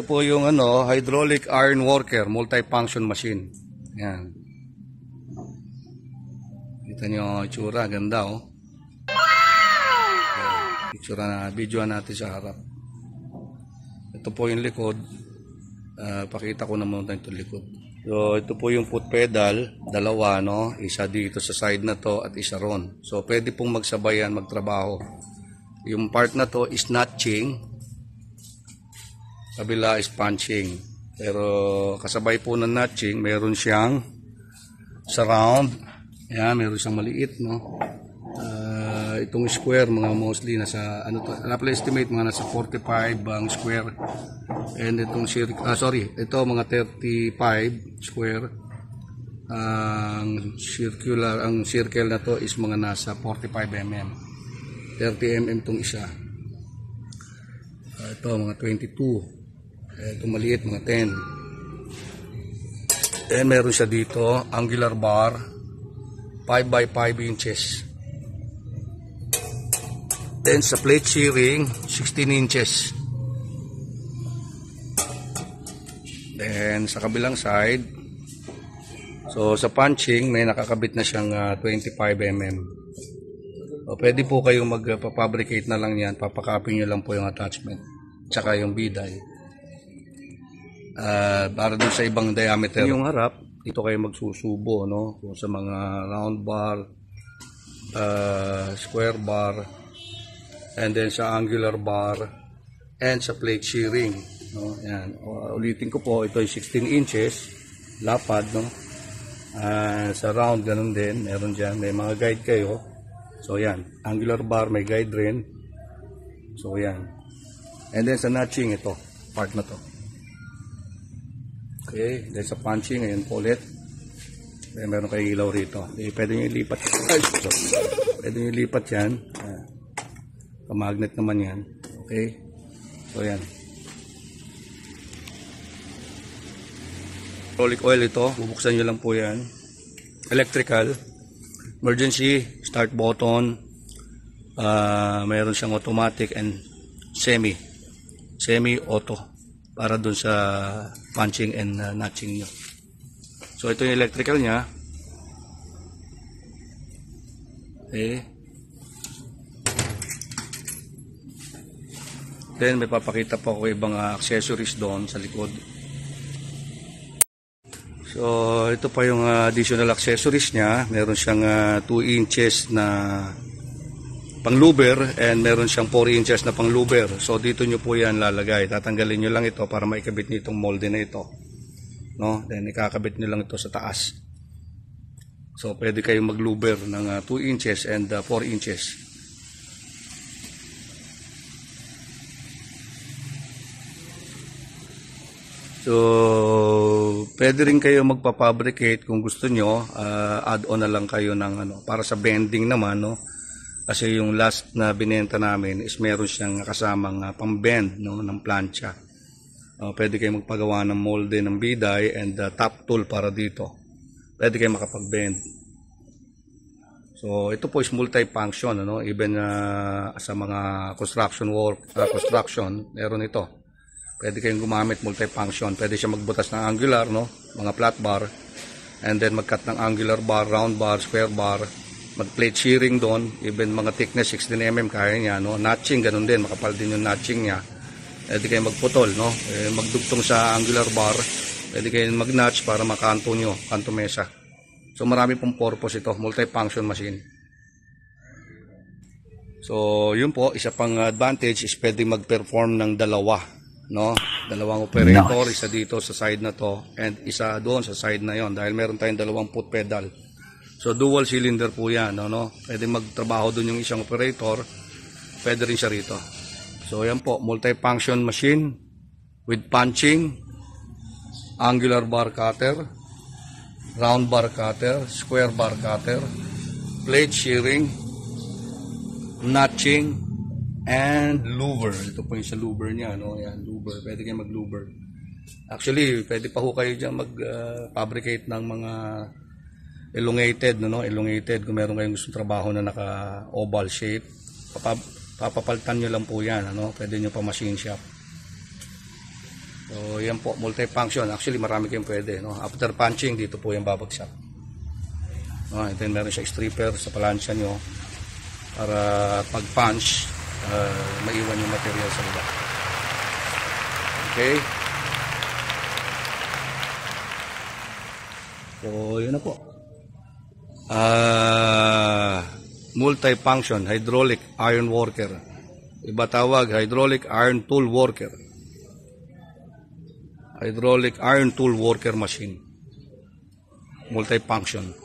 ito po yung hydraulic iron worker, multi-function machine. Yan. Kita nyo itsura, ganda oh. Itsura na, video natin sa harap. Ito po yung likod. Pakita ko naman ito likod. So ito po yung foot pedal, dalawa no, isa dito sa side na to at isa ron. So pwede pong magsabayan magtrabaho. Yung part na to is notching, kabila is punching. Pero kasabay po ng notching, meron siyang surround. Yan, meron siyang maliit, no. Itong square, mga mostly nasa estimate mga nasa 45 ang square. And itong ito mga 35 square. Ang circle na to is mga nasa 45 mm. 30 mm tong isa. Ito mga 22. Ito maliit mga 10. Then meron siya dito angular bar 5 by 5 inches. Then sa plate shearing 16 inches. Then sa kabilang side, so sa punching may nakakabit na siyang 25 mm. So, pwede po kayong magpapabricate na lang yan, papakapin nyo lang po yung attachment tsaka yung biday para dun sa ibang diameter. Yung harap, dito kayo magsusubo, no? Kung sa mga round bar, square bar, and then sa angular bar, and sa plate shearing, no? Yan. Ulitin ko po, ito ay 16 inches, lapad, no? Sa round, ganun din, meron dyan, may mga guide kayo. So yan, angular bar, may guide rin. So yan. And then sa notching, ito, part na to. Okay, then sa punching, ayan po ulit. Then meron kayong ilaw rito. Pwede nyo ilipat. Pwede nyo ilipat yan. Magnet naman yan. Okay, so yan. Hydraulic oil ito, bubuksan nyo lang po yan. Electrical. Emergency, start button. Mayroon siyang automatic and semi-auto para dun sa punching and notching nyo. So ito yung electrical nya. Okay. Then may papakita po ako ibang accessories doon sa likod. So ito pa yung additional accessories nya. Meron siyang 2 inches na pang luber and meron siyang 4 inches na pang luber. So dito nyo po yan lalagay. Tatanggalin nyo lang ito para maikabit nyo itong molde na ito. No? Then ikakabit nyo lang ito sa taas. So pwede kayong magluber ng 2 inches and 4 inches. So pwede rin kayo magpapabricate kung gusto nyo. Add-on na lang kayo ng para sa bending naman, no? Kasi yung last na binenta namin is meron siyang kasamang pang-bend, no, ng plancha. Pwede kayo magpagawa ng molde ng biday and top tool para dito. Pwede kayo makapag-bend. So ito po is multi-function, ano? Even sa mga construction meron ito. Pwede kayong gumamit multi-function. Pwede siya magbutas ng angular, no? Mga flat bar. And then mag-cut ng angular bar, round bar, square bar. Mag-plate shearing doon. Even mga thickness 16 mm kaya niya, no? Notching, ganun din. Makapal din yung notching niya. Pwede kayong magputol, no? Magdugtong sa angular bar. Pwede kayong mag-notch para makanto nyo, kanto mesa. So marami pong purpose ito. Multi-function machine. So yun po, isa pang advantage is pwede mag-perform ng dalawa. No, dalawang operator, nice. Isa dito sa side na to and isa doon sa side na yon dahil meron tayong dalawang foot pedal. So dual cylinder po yan, no? Pwede magtrabaho doon yung isang operator, pwede rin siya rito. So yan po, multi-function machine with punching, angular bar cutter, round bar cutter, square bar cutter, plate shearing, notching, and louver. Ito po yung sa louver niya, no? Yan, louver. Pwede kayo mag-louver. Actually, pwede pa ho kayo dyan mag-fabricate ng mga elongated, no? Elongated. Kung meron kayong gustong trabaho na naka-oval shape, papapalitan nyo lang po yan, ano? Pwede nyo pa machine shop. So, yan po, multifunction. Actually, marami kayong pwede. No? After punching, dito po yung babagsak. No? And then, meron siya stripper sa palansya nyo para pag-punch, maiwan yung material sa iba. Okay? So, yun na po. Multifunction, hydraulic iron worker. Iba tawag, hydraulic iron tool worker. Hydraulic iron tool worker machine. Multifunction.